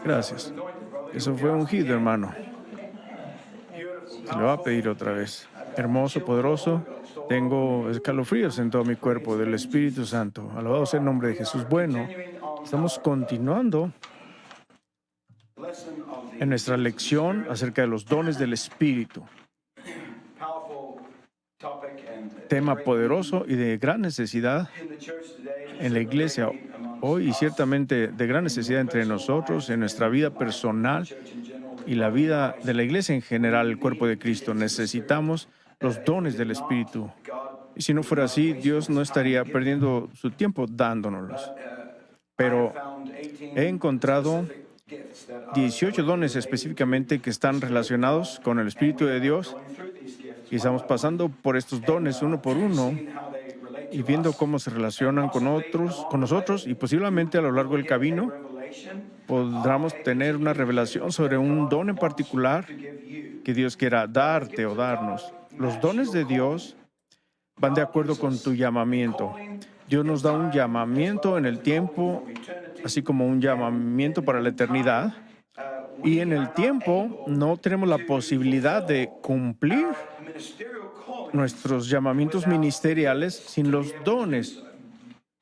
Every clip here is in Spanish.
Gracias. Eso fue ungido, hermano. Se lo va a pedir otra vez. Hermoso, poderoso. Tengo escalofríos en todo mi cuerpo del Espíritu Santo. Alabado sea el nombre de Jesús. Bueno, estamos continuando en nuestra lección acerca de los dones del Espíritu. Tema poderoso y de gran necesidad en la iglesia hoy y ciertamente de gran necesidad entre nosotros, en nuestra vida personal y la vida de la iglesia en general, el cuerpo de Cristo. Necesitamos los dones del Espíritu. Y si no fuera así, Dios no estaría perdiendo su tiempo dándonoslos. Pero he encontrado 18 dones específicamente que están relacionados con el Espíritu de Dios. Y estamos pasando por estos dones uno por uno y viendo cómo se relacionan con nosotros, y posiblemente a lo largo del camino podamos tener una revelación sobre un don en particular que Dios quiera darte o darnos. Los dones de Dios van de acuerdo con tu llamamiento. Dios nos da un llamamiento en el tiempo, así como un llamamiento para la eternidad. Y en el tiempo no tenemos la posibilidad de cumplir nuestros llamamientos ministeriales sin los dones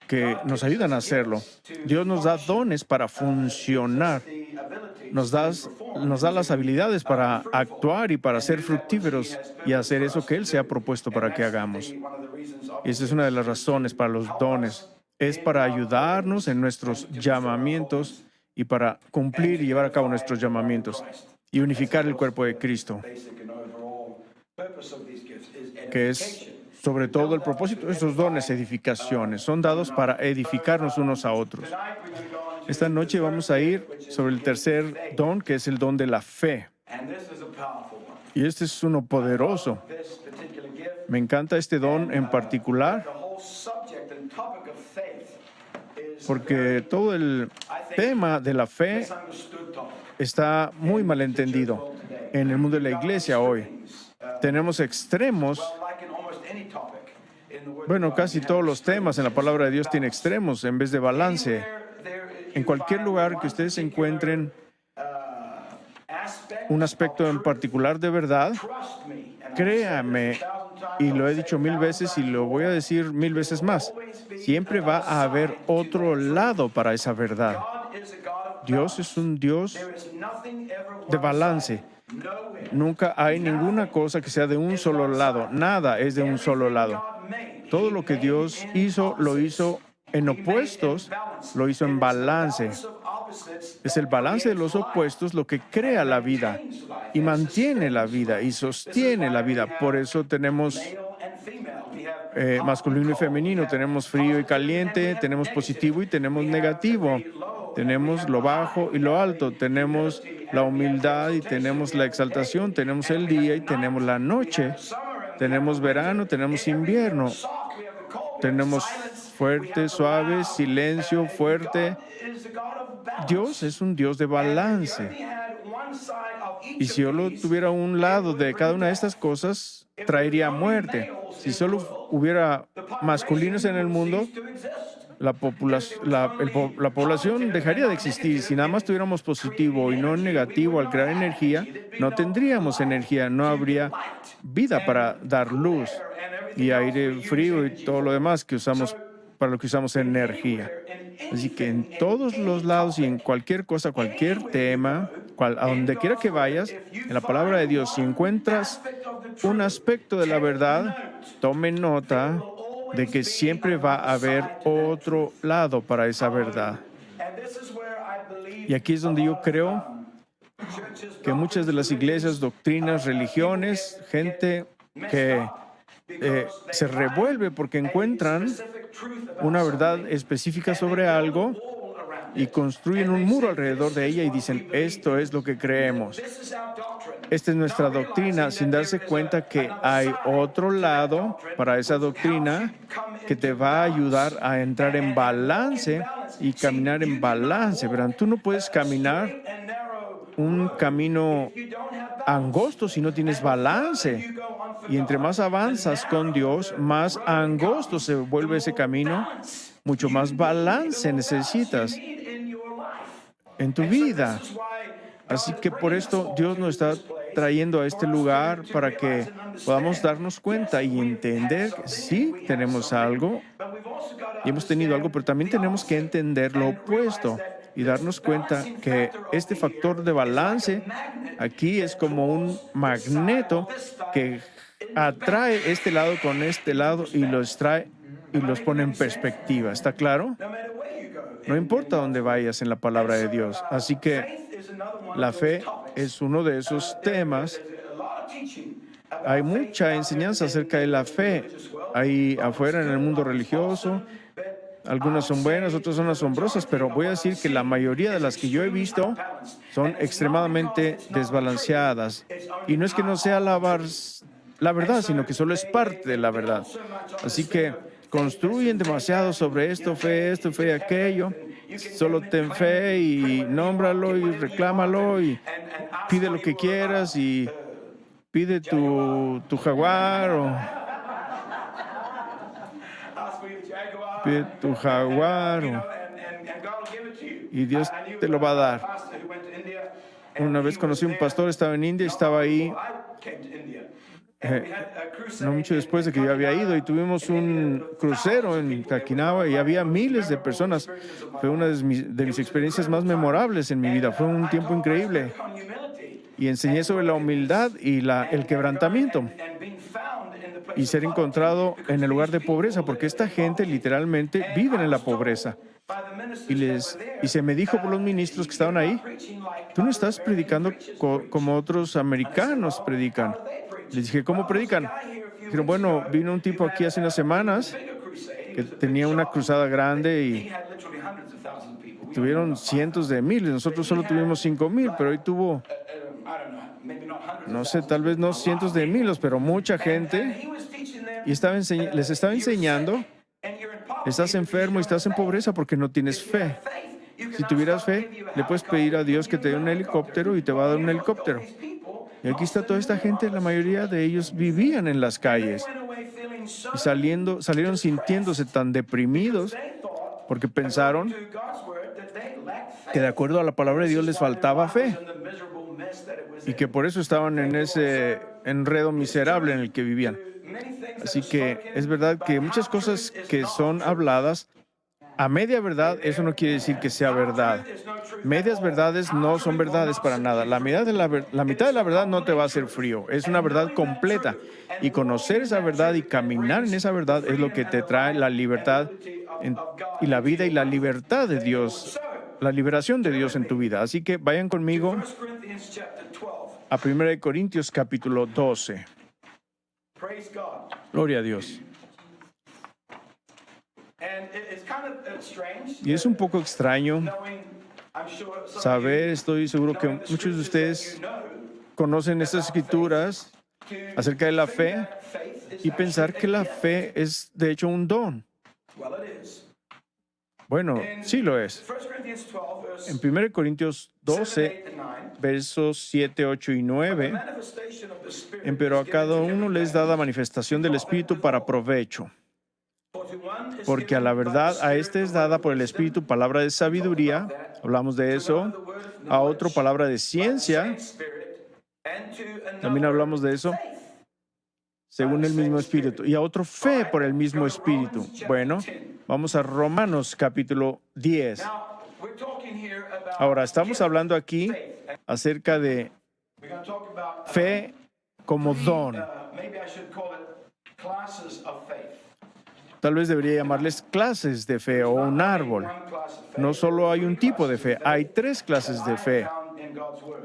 que nos ayudan a hacerlo. Dios nos da dones para funcionar. Nos da las habilidades para actuar y para ser fructíferos y hacer eso que Él se ha propuesto para que hagamos. Y esa es una de las razones para los dones. Es para ayudarnos en nuestros llamamientos y para cumplir y llevar a cabo nuestros llamamientos y unificar el cuerpo de Cristo, que es sobre todo el propósito de estos dones, edificaciones. Son dados para edificarnos unos a otros. Esta noche vamos a ir sobre el tercer don, que es el don de la fe. Y este es uno poderoso. Me encanta este don en particular porque todo el tema de la fe está muy mal entendido en el mundo de la iglesia hoy. Tenemos extremos. Bueno, casi todos los temas en la palabra de Dios tienen extremos en vez de balance. En cualquier lugar que ustedes encuentren un aspecto en particular de verdad, créame, y lo he dicho 1000 veces y lo voy a decir 1000 veces más, siempre va a haber otro lado para esa verdad. Dios es un Dios de balance. Nunca hay ninguna cosa que sea de un solo lado. Nada es de un solo lado. Todo lo que Dios hizo, lo hizo en opuestos, lo hizo en balance. Es el balance de los opuestos lo que crea la vida y mantiene la vida y sostiene la vida. Por eso tenemos masculino y femenino, tenemos frío y caliente, tenemos positivo y tenemos negativo, tenemos lo bajo y lo alto, tenemos la humildad y tenemos la exaltación, tenemos el día y tenemos la noche, tenemos verano, tenemos invierno, tenemos fuerte, suave, silencio, fuerte. Dios es un Dios de balance. Y si solo tuviera un lado de cada una de estas cosas, traería muerte. Si solo hubiera masculinos en el mundo, la población dejaría de existir. Si nada más tuviéramos positivo y no negativo al crear energía, no tendríamos energía, no habría vida para dar luz y aire frío y todo lo demás que usamos para lo que usamos energía. Así que en todos los lados y en cualquier cosa, cualquier tema, a donde quiera que vayas, en la palabra de Dios, si encuentras un aspecto de la verdad, tome nota de que siempre va a haber otro lado para esa verdad. Y aquí es donde yo creo que muchas de las iglesias, doctrinas, religiones, gente que se revuelve porque encuentran una verdad específica sobre algo y construyen un muro alrededor de ella y dicen, esto es lo que creemos. Esta es nuestra doctrina, sin darse cuenta que hay otro lado para esa doctrina que te va a ayudar a entrar en balance y caminar en balance. Verán, tú no puedes caminar un camino angosto si no tienes balance. Y entre más avanzas con Dios, más angosto se vuelve ese camino, mucho más balance necesitas en tu vida. Así que por esto Dios nos está trayendo a este lugar para que podamos darnos cuenta y entender que sí tenemos algo y hemos tenido algo, pero también tenemos que entender lo opuesto y darnos cuenta que este factor de balance aquí es como un magneto que atrae este lado con este lado y los trae y los pone en perspectiva. ¿Está claro? No importa dónde vayas en la palabra de Dios. Así que la fe es uno de esos temas. Hay mucha enseñanza acerca de la fe ahí afuera en el mundo religioso. Algunas son buenas, otras son asombrosas, pero voy a decir que la mayoría de las que yo he visto son extremadamente desbalanceadas. Y no es que no sea la verdad, sino que solo es parte de la verdad. Así que construyen demasiado sobre esto, fe, aquello. Solo ten fe y nómbralo y reclámalo y pide lo que quieras y pide tu jaguar o pide tu jaguar y Dios te lo va a dar. Una vez conocí a un pastor, estaba en India, estaba ahí no mucho después de que yo había ido y tuvimos un crucero en Kakinawa y había miles de personas. Fue una de mis experiencias más memorables en mi vida. Fue un tiempo increíble. Y enseñé sobre la humildad y el quebrantamiento y ser encontrado en el lugar de pobreza, porque esta gente literalmente vive en la pobreza. Y se me dijo por los ministros que estaban ahí, tú no estás predicando como otros americanos predican. Les dije, ¿cómo predican? Dijeron, bueno, vino un tipo aquí hace unas semanas que tenía una cruzada grande y tuvieron cientos de miles. Nosotros solo tuvimos 5,000, pero hoy tuvo, no sé, tal vez no cientos de miles, pero mucha gente. Y les estaba enseñando, estás enfermo y estás en pobreza porque no tienes fe. Si tuvieras fe, le puedes pedir a Dios que te dé un helicóptero y te va a dar un helicóptero. Y aquí está toda esta gente, la mayoría de ellos vivían en las calles y salieron sintiéndose tan deprimidos porque pensaron que de acuerdo a la palabra de Dios les faltaba fe y que por eso estaban en ese enredo miserable en el que vivían. Así que es verdad que muchas cosas que son habladas a media verdad, eso no quiere decir que sea verdad. Medias verdades no son verdades para nada. La mitad de la verdad no te va a hacer frío. Es una verdad completa. Y conocer esa verdad y caminar en esa verdad es lo que te trae la libertad y la vida y la libertad de Dios, la liberación de Dios en tu vida. Así que vayan conmigo a 1 Corintios capítulo 12. Gloria a Dios. Y es un poco extraño saber, estoy seguro que muchos de ustedes conocen estas escrituras acerca de la fe y pensar que la fe es de hecho un don. Bueno, sí lo es. En 1 Corintios 12, versos 7, 8 y 9, pero a cada uno les es dada manifestación del Espíritu para provecho. Porque a la verdad, a este es dada por el Espíritu palabra de sabiduría, hablamos de eso, a otro palabra de ciencia, también hablamos de eso, según el mismo Espíritu, y a otro fe por el mismo Espíritu. Bueno, vamos a Romanos capítulo 10. Ahora, estamos hablando aquí acerca de fe como don. Tal vez debería llamarles clases de fe o un árbol. No solo hay un tipo de fe, hay 3 clases de fe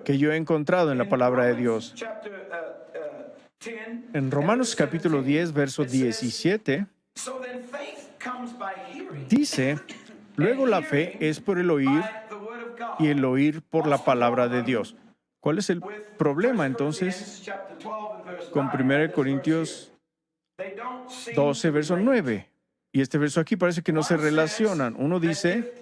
que yo he encontrado en la palabra de Dios. En Romanos capítulo 10, verso 17, dice, luego la fe es por el oír y el oír por la palabra de Dios. ¿Cuál es el problema entonces con 1 Corintios 12, verso 9? Y este verso aquí parece que no se relacionan. Uno dice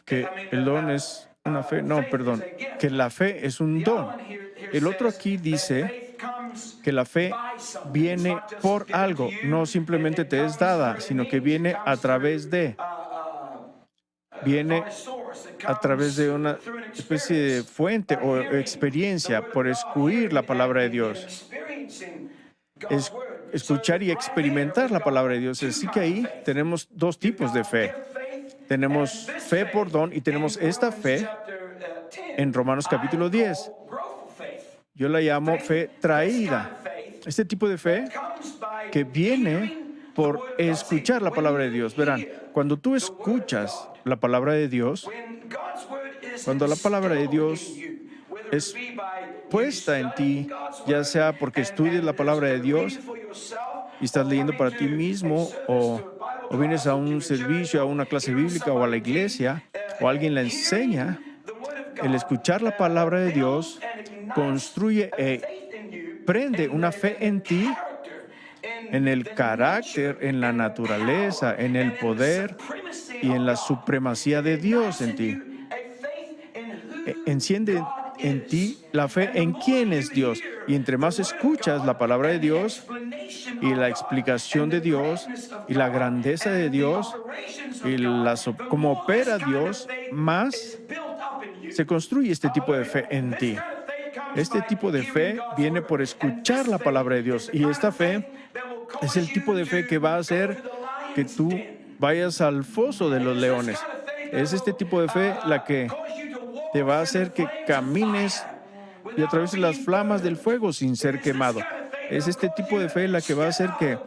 que el don es una fe. No, perdón. Que la fe es un don. El otro aquí dice que la fe viene por algo. No simplemente te es dada, sino que viene a través de. viene a través de una especie de fuente o experiencia por escuchar la palabra de Dios, es, escuchar y experimentar la palabra de Dios. Así que ahí tenemos dos tipos de fe. Tenemos fe por don y tenemos esta fe en Romanos capítulo 10. Yo la llamo fe traída. Este tipo de fe que viene por escuchar la palabra de Dios. Verán, cuando tú escuchas la palabra de Dios, cuando la palabra de Dios es puesta en ti, ya sea porque estudias la palabra de Dios y estás leyendo para ti mismo, o vienes a un servicio, a una clase bíblica o a la iglesia, o alguien la enseña, el escuchar la palabra de Dios construye e prende una fe en ti, en el carácter, en la naturaleza, en el poder y en la supremacía de Dios en ti. Enciende en ti la fe en quién es Dios. Y entre más escuchas la palabra de Dios y la explicación de Dios y la grandeza de Dios y cómo opera Dios, más se construye este tipo de fe en ti. Este tipo de fe viene por escuchar la palabra de Dios. Y esta fe es el tipo de fe que va a hacer que tú vayas al foso de los leones. Es este tipo de fe la que te va a hacer que camines y atravieses las flamas del fuego sin ser quemado. Es este tipo de fe la que va a hacer que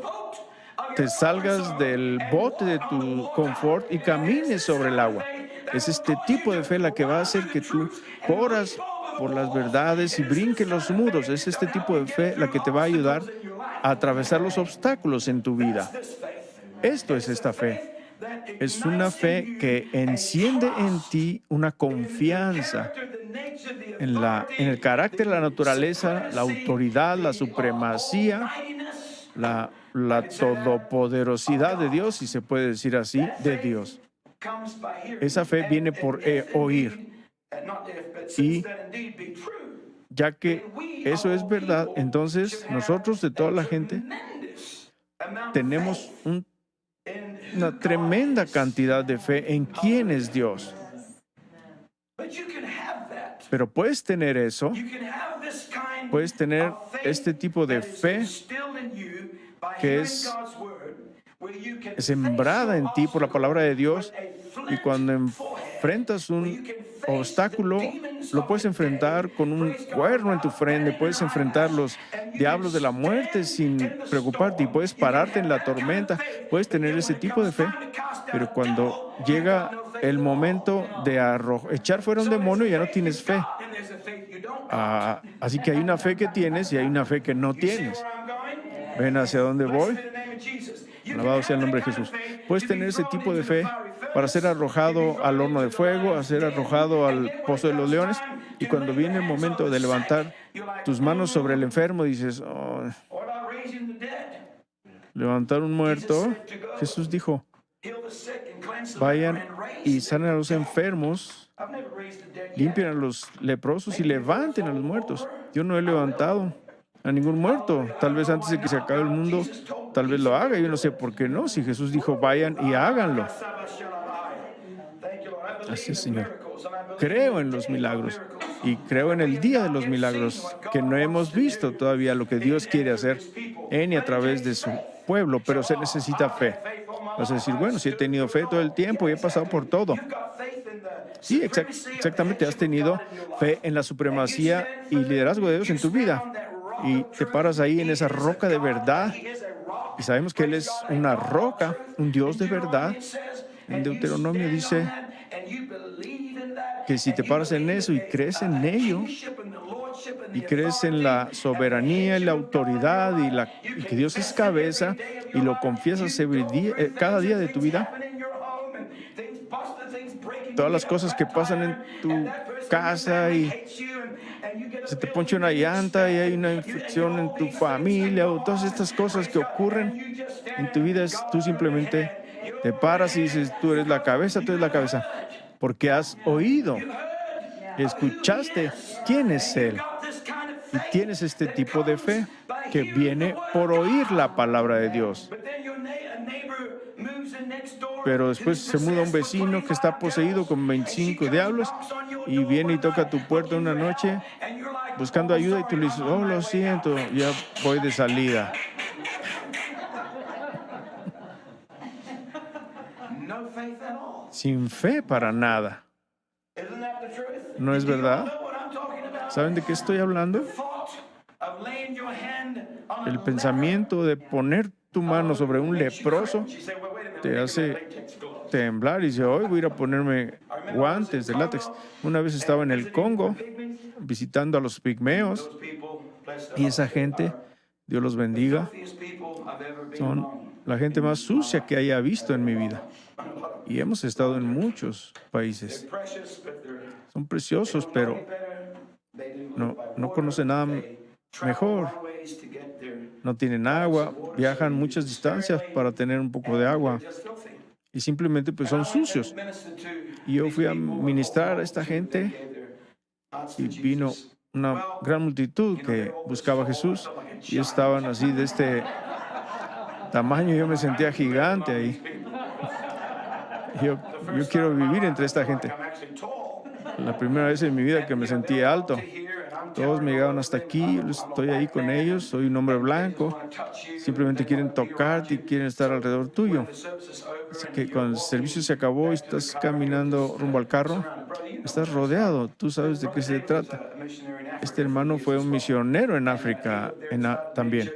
te salgas del bote de tu confort y camines sobre el agua. Es este tipo de fe la que va a hacer que tú corras por las verdades y brinques los muros. Es este tipo de fe la que te va a ayudar a atravesar los obstáculos en tu vida. Esto es esta fe. Es una fe que enciende en ti una confianza en el carácter, la naturaleza, la autoridad, la supremacía, la todopoderosidad de Dios, si se puede decir así, de Dios. Esa fe viene por oír. Y ya que eso es verdad, entonces nosotros, de toda la gente, tenemos una tremenda cantidad de fe en quién es Dios. Pero puedes tener eso, puedes tener este tipo de fe que es sembrada en ti por la palabra de Dios, y cuando enfrentas un obstáculo, lo puedes enfrentar con un cuerno en tu frente, puedes enfrentar los diablos de la muerte sin preocuparte y puedes pararte en la tormenta, puedes tener ese tipo de fe, pero cuando llega el momento de echar fuera un demonio, ya no tienes fe. Así que hay una fe que tienes y hay una fe que no tienes. ¿Ven hacia dónde voy? Alabado sea el nombre de Jesús. Puedes tener ese tipo de fe para ser arrojado al horno de fuego, a ser arrojado al pozo de los leones, y cuando viene el momento de levantar tus manos sobre el enfermo, dices, oh, levantar un muerto. Jesús dijo, vayan y sanen a los enfermos, limpien a los leprosos y levanten a los muertos. Yo no he levantado a ningún muerto. Tal vez antes de que se acabe el mundo, tal vez lo haga. Yo no sé por qué no. Si Jesús dijo, vayan y háganlo. Así es, Señor. Creo en los milagros y creo en el día de los milagros, que no hemos visto todavía lo que Dios quiere hacer en y a través de su pueblo, pero se necesita fe. Vas a decir, bueno, si he tenido fe todo el tiempo y he pasado por todo. Sí, exactamente, has tenido fe en la supremacía y liderazgo de Dios en tu vida. Y te paras ahí en esa roca de verdad. Y sabemos que Él es una roca, un Dios de verdad. En Deuteronomio dice que si te paras en eso y crees en ello, y crees en la soberanía y la autoridad y que Dios es cabeza, y lo confiesas cada día de tu vida, todas las cosas que pasan en tu casa y se te poncha una llanta y hay una infección en tu familia, o todas estas cosas que ocurren en tu vida, tú simplemente te paras y dices, tú eres la cabeza, porque has oído, escuchaste quién es Él. Y tienes este tipo de fe que viene por oír la palabra de Dios. Pero después se muda un vecino que está poseído con 25 diablos y viene y toca tu puerta una noche buscando ayuda y tú le dices, oh, lo siento, ya voy de salida. Sin fe para nada. ¿No es verdad? ¿Saben de qué estoy hablando? El pensamiento de poner tu mano sobre un leproso te hace temblar y dice, hoy voy a ir a ponerme guantes de látex. Una vez estaba en el Congo visitando a los pigmeos y esa gente, Dios los bendiga, son la gente más sucia que haya visto en mi vida. Y hemos estado en muchos países. Son preciosos, pero no conocen nada mejor. No tienen agua, viajan muchas distancias para tener un poco de agua y simplemente pues son sucios. Y yo fui a ministrar a esta gente y vino una gran multitud que buscaba a Jesús y estaban así de este tamaño. Yo me sentía gigante ahí. Yo quiero vivir entre esta gente. La primera vez en mi vida que me sentí alto. Todos me llegaban hasta aquí, estoy ahí con ellos, soy un hombre blanco. Simplemente quieren tocarte y quieren estar alrededor tuyo. Así que cuando el servicio se acabó y estás caminando rumbo al carro, estás rodeado. Tú sabes de qué se trata. Este hermano fue un misionero en África también.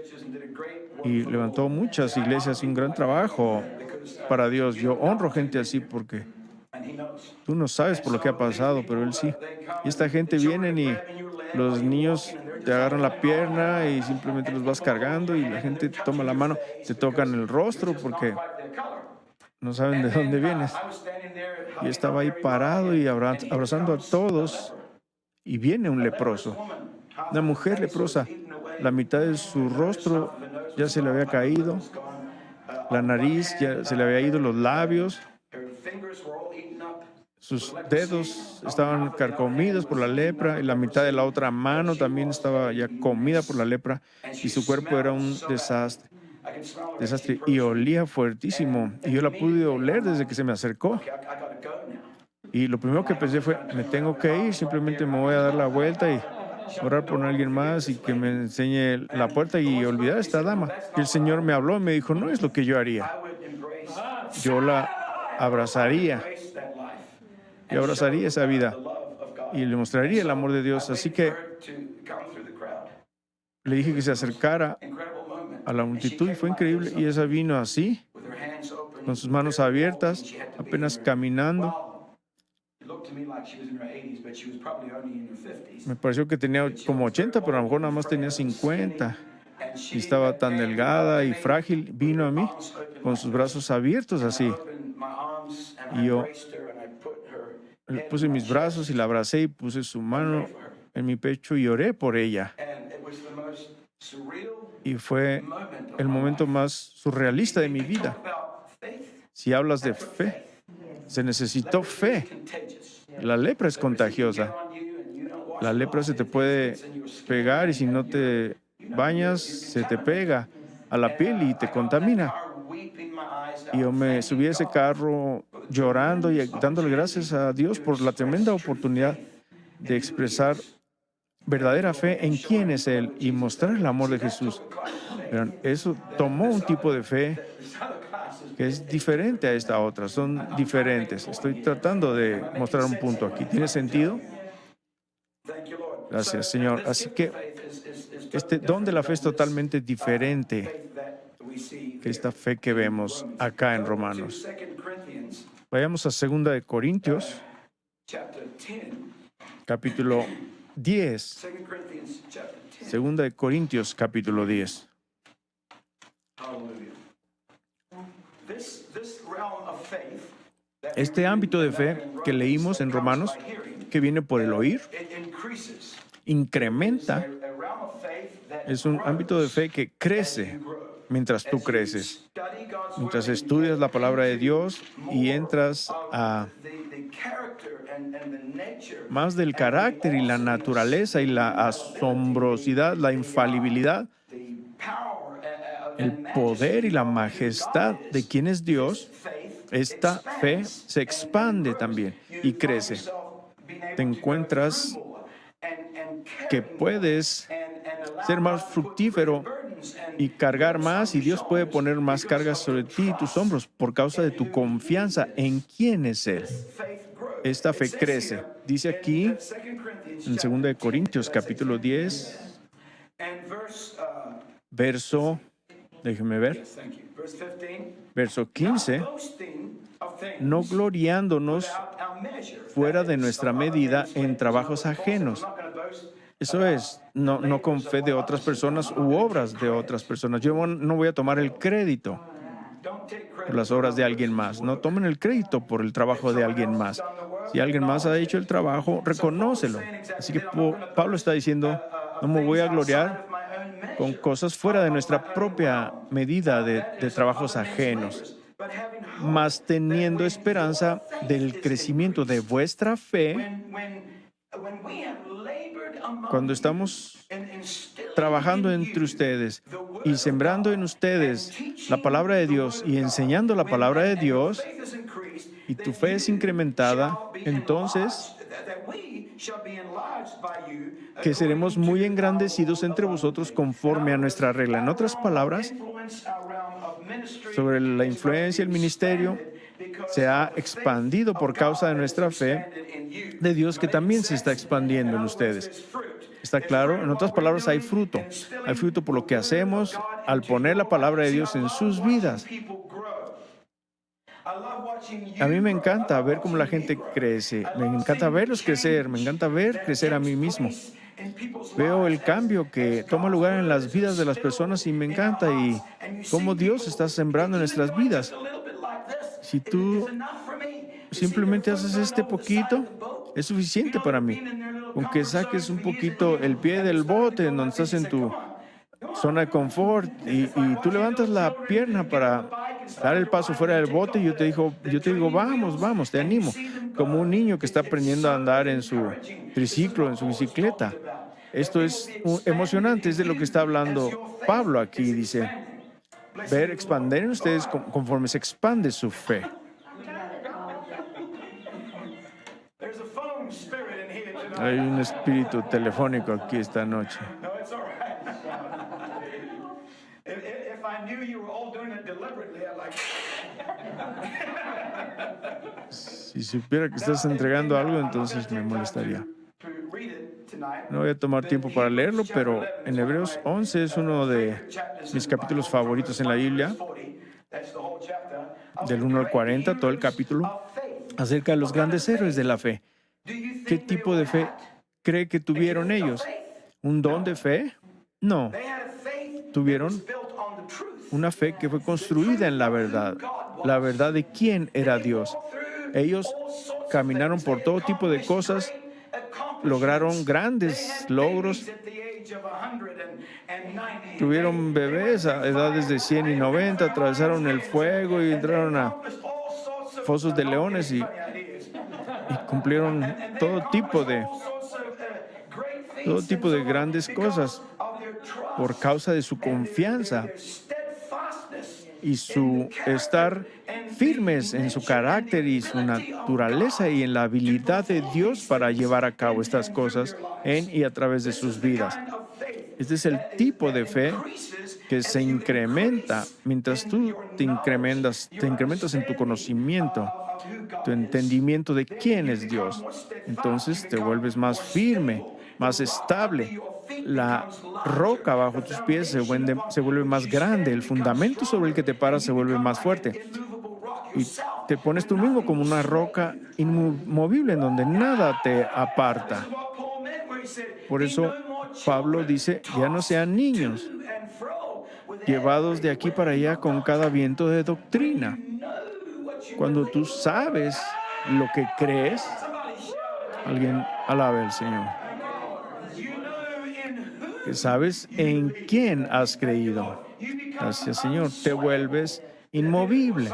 Y levantó muchas iglesias y un gran trabajo para Dios. Yo honro gente así porque tú no sabes por lo que ha pasado, pero él sí. Y esta gente viene y los niños te agarran la pierna y simplemente los vas cargando y la gente te toma la mano, te tocan el rostro porque no saben de dónde vienes. Y estaba ahí parado y abrazando a todos y viene un leproso, una mujer leprosa. La mitad de su rostro ya se le había caído, la nariz ya se le había ido, los labios. Sus dedos estaban carcomidos por la lepra y la mitad de la otra mano también estaba ya comida por la lepra y su cuerpo era un desastre y olía fuertísimo y yo la pude oler desde que se me acercó. Y lo primero que pensé fue, me tengo que ir, simplemente me voy a dar la vuelta y orar por alguien más y que me enseñe la puerta y olvidar a esta dama. Y el Señor me habló y me dijo, no es lo que yo haría. Yo la abrazaría. Yo abrazaría esa vida y le mostraría el amor de Dios. Así que le dije que se acercara a la multitud y fue increíble. Y ella vino así, con sus manos abiertas, apenas caminando. Me pareció que tenía como 80, pero a lo mejor nada más tenía 50. Y estaba tan delgada y frágil. Vino a mí con sus brazos abiertos así. Y yo le puse mis brazos y la abracé y puse su mano en mi pecho y oré por ella. Y fue el momento más surrealista de mi vida. Si hablas de fe, se necesitó fe. La lepra es contagiosa. La lepra se te puede pegar y si no te bañas, se te pega a la piel y te contamina. Y yo me subí a ese carro llorando y dándole gracias a Dios por la tremenda oportunidad de expresar verdadera fe en quién es Él y mostrar el amor de Jesús. Pero eso tomó un tipo de fe que es diferente a esta otra. Son diferentes. Estoy tratando de mostrar un punto aquí. ¿Tiene sentido? Gracias, Señor. Así que este don de la fe es totalmente diferente que esta fe que vemos acá en Romanos. Vayamos a 2 de Corintios, capítulo 10. 2 de Corintios, capítulo 10. Este ámbito de fe que leímos en Romanos, que viene por el oír, incrementa. Es un ámbito de fe que crece mientras tú creces. Mientras estudias la palabra de Dios y entras a más del carácter y la naturaleza y la asombrosidad, la infalibilidad, el poder y la majestad de quién es Dios, esta fe se expande también y crece. Te encuentras que puedes ser más fructífero y cargar más, y Dios puede poner más cargas sobre ti y tus hombros por causa de tu confianza en quién es Él. Esta fe crece. Dice aquí en 2 Corintios capítulo 10, verso, déjeme ver, verso 15, no gloriándonos fuera de nuestra medida en trabajos ajenos. Eso es, no con fe de otras personas u obras de otras personas. Yo no voy a tomar el crédito por las obras de alguien más. No tomen el crédito por el trabajo de alguien más. Si alguien más ha hecho el trabajo, reconócelo. Así que Pablo está diciendo, no me voy a gloriar con cosas fuera de nuestra propia medida de trabajos ajenos, mas teniendo esperanza del crecimiento de vuestra fe. Cuando estamos trabajando entre ustedes y sembrando en ustedes la palabra de Dios y enseñando la palabra de Dios, y tu fe es incrementada, entonces que seremos muy engrandecidos entre vosotros conforme a nuestra regla. En otras palabras, sobre la influencia del ministerio se ha expandido por causa de nuestra fe de Dios, que también se está expandiendo en ustedes. ¿Está claro? En otras palabras, hay fruto. Hay fruto por lo que hacemos al poner la palabra de Dios en sus vidas. A mí me encanta ver cómo la gente crece. Me encanta verlos crecer. Me encanta ver crecer a mí mismo. Veo el cambio que toma lugar en las vidas de las personas y me encanta, y cómo Dios está sembrando en nuestras vidas. Si tú simplemente haces este poquito, es suficiente para mí. Con que saques un poquito el pie del bote en donde estás en tu zona de confort y tú levantas la pierna para dar el paso fuera del bote, y yo te digo, vamos, vamos, te animo. Como un niño que está aprendiendo a andar en su triciclo, en su bicicleta. Esto es emocionante, es de lo que está hablando Pablo aquí. Dice, ver expandir en ustedes conforme se expande su fe. Hay un espíritu telefónico aquí esta noche. Si supiera que estás entregando algo, entonces me molestaría. No voy a tomar tiempo para leerlo, pero en Hebreos 11 es uno de mis capítulos favoritos en la Biblia, del 1 al 40, todo el capítulo, acerca de los grandes héroes de la fe. ¿Qué tipo de fe cree que tuvieron ellos? ¿Un don de fe? No. Tuvieron una fe que fue construida en la verdad de quién era Dios. Ellos caminaron por todo tipo de cosas, lograron grandes logros, tuvieron bebés a edades de 100 y 90, atravesaron el fuego y entraron a fosos de leones y cumplieron todo tipo de grandes cosas por causa de su confianza y su estar firmes en su carácter y su naturaleza y en la habilidad de Dios para llevar a cabo estas cosas en y a través de sus vidas. Este es el tipo de fe que se incrementa mientras tú te incrementas en tu conocimiento, tu entendimiento de quién es Dios. Entonces te vuelves más firme, más estable. La roca bajo tus pies se vuelve más grande. El fundamento sobre el que te paras se vuelve más fuerte. Y te pones tú mismo como una roca inmovible en donde nada te aparta. Por eso Pablo dice, ya no sean niños, llevados de aquí para allá con cada viento de doctrina. Cuando tú sabes lo que crees, alguien alabe al Señor. Que sabes en quién has creído. Gracias, Señor. Te vuelves inmovible.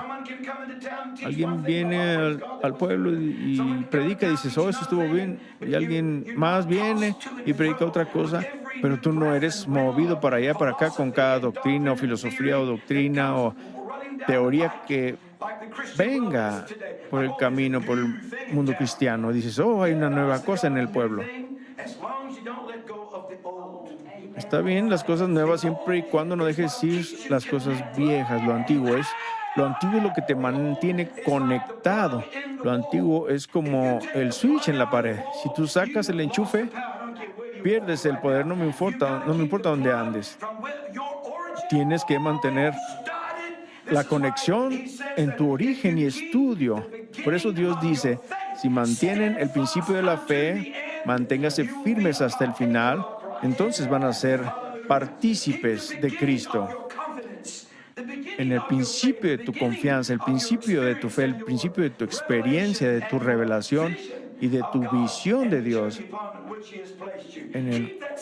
Alguien viene al pueblo y predica y dices, oh, eso estuvo bien. Y alguien más viene y predica otra cosa, pero tú no eres movido para allá, para acá con cada doctrina o filosofía o doctrina o teoría que venga por el camino, por el mundo cristiano. Dices, oh, hay una nueva cosa en el pueblo. Está bien las cosas nuevas siempre y cuando no dejes ir las cosas viejas. Lo antiguo es lo que te mantiene conectado. Lo antiguo es como el switch en la pared. Si tú sacas el enchufe, pierdes el poder. No me importa dónde andes. Tienes que mantener la conexión en tu origen y estudio. Por eso Dios dice, si mantienen el principio de la fe, manténgase firmes hasta el final, entonces van a ser partícipes de Cristo. En el principio de tu confianza, el principio de tu fe, el principio de tu experiencia, de tu revelación y de tu visión de Dios,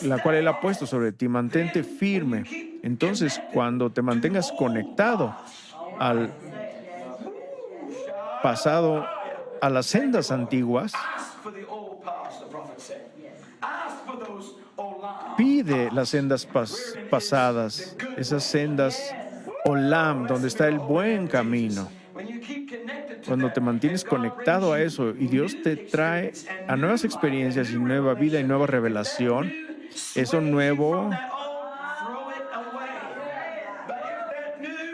la cual Él ha puesto sobre ti. Mantente firme. Entonces, cuando te mantengas conectado al pasado, a las sendas antiguas, pide las sendas pasadas, esas sendas Olam, donde está el buen camino. Cuando te mantienes conectado a eso y Dios te trae a nuevas experiencias y nueva vida y nueva revelación, eso nuevo,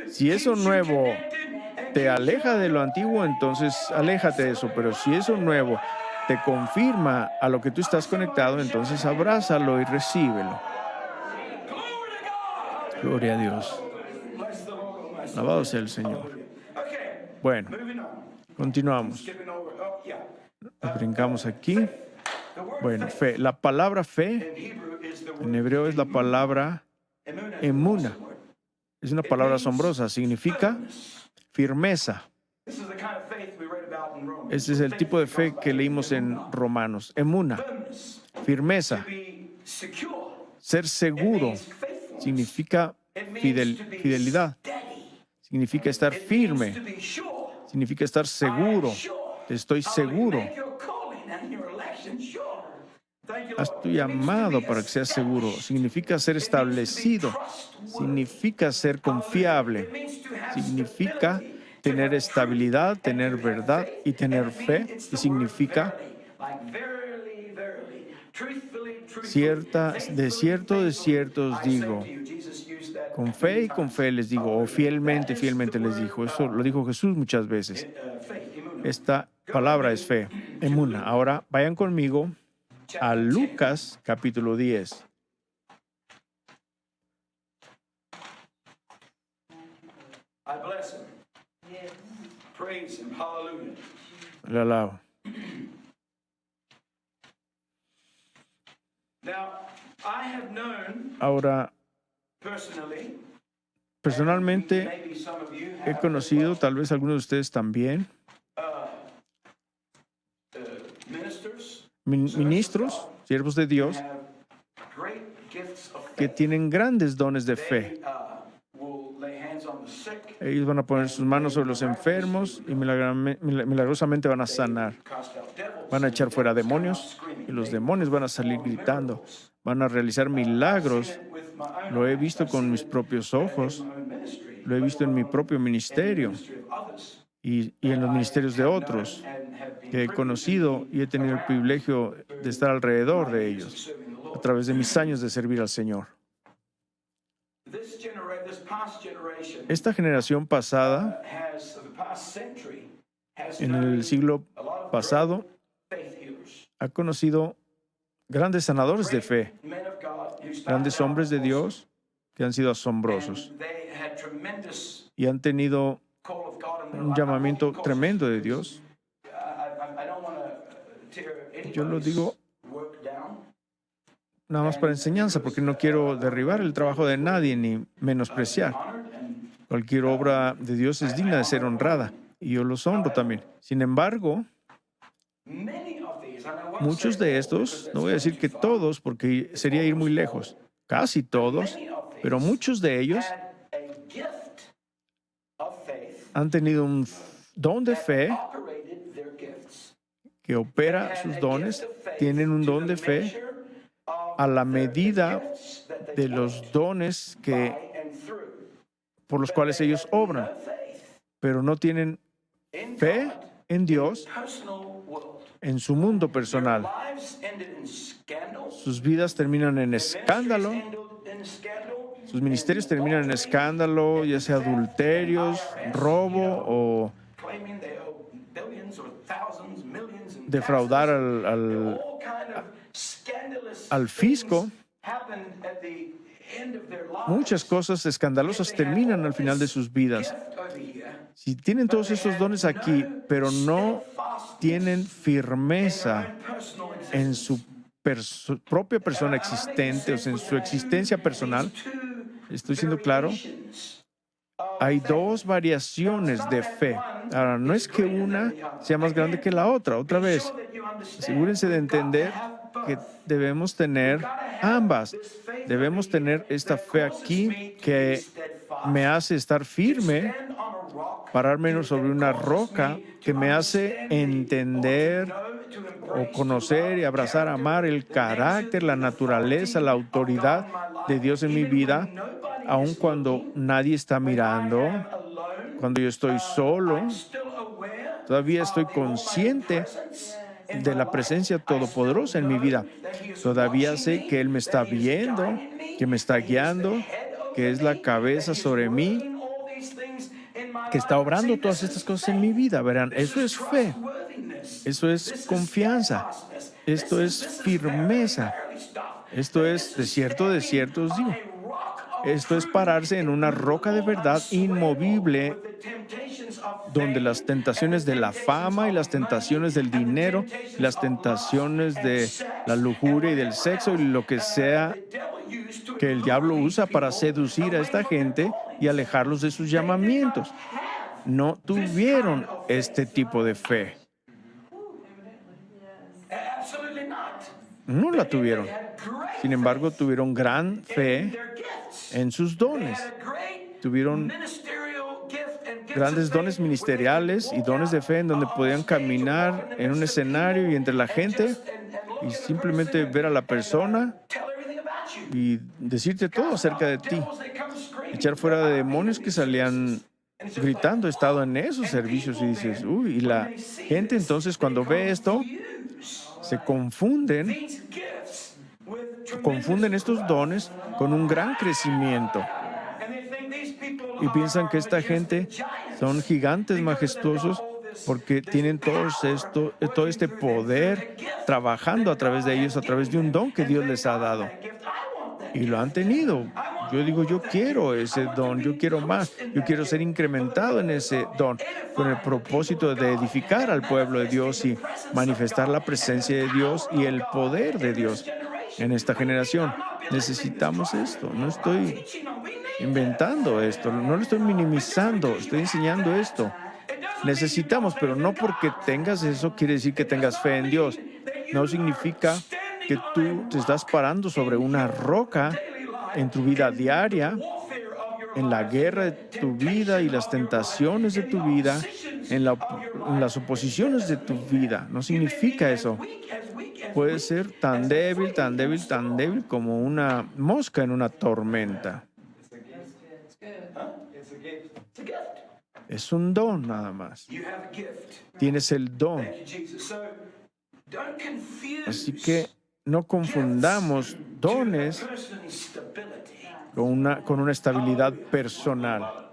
si eso nuevo te aleja de lo antiguo, entonces aléjate de eso. Pero si eso nuevo te confirma a lo que tú estás conectado, entonces abrázalo y recíbelo. Gloria a Dios. Alabado sea el Señor. Bueno, continuamos. Nos brincamos aquí. Bueno, fe. La palabra fe en hebreo es la palabra emuna. Es una palabra asombrosa. Significa firmeza. Ese es el tipo de fe que leímos en Romanos. Emuna, firmeza. Ser seguro significa fidelidad. Significa estar firme. Significa estar seguro. Estoy seguro. Haz tu llamado para que seas seguro. Significa ser establecido. Significa ser confiable. Significa tener estabilidad, tener verdad y tener fe. Y significa de cierto os digo. Con fe y con fe les digo, o fielmente les dijo. Eso lo dijo Jesús muchas veces. Esta palabra es fe, emuna. Ahora vayan conmigo a Lucas capítulo 10. Le alabo. Ahora, personalmente he conocido, tal vez algunos de ustedes también, ministros, siervos de Dios, que tienen grandes dones de fe. Ellos van a poner sus manos sobre los enfermos y milagrosamente van a sanar. Van a echar fuera demonios y los demonios van a salir gritando. Van a realizar milagros. Lo he visto con mis propios ojos. Lo he visto en mi propio ministerio y en los ministerios de otros que he conocido y he tenido el privilegio de estar alrededor de ellos a través de mis años de servir al Señor. Esta generación pasada, en el siglo pasado, ha conocido grandes sanadores de fe, grandes hombres de Dios que han sido asombrosos y han tenido un llamamiento tremendo de Dios. Yo lo digo nada más para enseñanza, porque no quiero derribar el trabajo de nadie ni menospreciar. Cualquier obra de Dios es digna de ser honrada y yo los honro también. Sin embargo, muchos de estos, no voy a decir que todos porque sería ir muy lejos, casi todos, pero muchos de ellos han tenido un don de fe que opera sus dones, tienen un don de fe a la medida de los dones por los cuales ellos obran. pero no tienen fe en Dios en su mundo personal. Sus vidas terminan en escándalo, sus ministerios terminan en escándalo, ya sea adulterios, robo o defraudar al fisco. Muchas cosas escandalosas terminan al final de sus vidas. Si tienen todos estos dones aquí, pero no tienen firmeza en su propia persona existente, o sea, en su existencia personal, ¿estoy siendo claro? Hay dos variaciones de fe. Ahora, no es que una sea más grande que la otra. Otra vez, asegúrense de entender que debemos tener ambas. Debemos tener esta fe aquí que me hace estar firme, pararme sobre una roca, que me hace entender o conocer y abrazar, amar el carácter, la naturaleza, la autoridad de Dios en mi vida, aun cuando nadie está mirando, cuando yo estoy solo, todavía estoy consciente de la presencia todopoderosa en mi vida. Todavía sé que Él me está viendo, que me está guiando, que es la cabeza sobre mí, que está obrando todas estas cosas en mi vida. Verán, eso es fe, eso es confianza, esto es firmeza, esto es de cierto os digo. Esto es pararse en una roca de verdad inmovible, donde las tentaciones de la fama y las tentaciones del dinero, las tentaciones de la lujuria y del sexo y lo que sea que el diablo usa para seducir a esta gente y alejarlos de sus llamamientos, no tuvieron este tipo de fe. No la tuvieron. Sin embargo, tuvieron gran fe en sus dones. Tuvieron grandes dones ministeriales y dones de fe en donde podían caminar en un escenario y entre la gente y simplemente ver a la persona y decirte todo acerca de ti. Echar fuera de demonios que salían gritando. He estado en esos servicios y dices, uy, y la gente entonces cuando ve esto, se confunden estos dones con un gran crecimiento. Y piensan que esta gente son gigantes majestuosos porque tienen todo este poder trabajando a través de ellos, a través de un don que Dios les ha dado. Y lo han tenido. Yo digo, yo quiero ese don, yo quiero más, yo quiero ser incrementado en ese don, con el propósito de edificar al pueblo de Dios y manifestar la presencia de Dios y el poder de Dios en esta generación. Necesitamos esto. No estoy inventando esto, no lo estoy minimizando, estoy enseñando esto. Necesitamos, pero no porque tengas eso quiere decir que tengas fe en Dios. No significa que tú te estás parando sobre una roca en tu vida diaria, en la guerra de tu vida y las tentaciones de tu vida, en las oposiciones de tu vida. No significa eso. Puedes ser tan débil, tan débil, tan débil como una mosca en una tormenta. Es un don nada más. Tienes el don. Así que no confundamos dones con una estabilidad personal.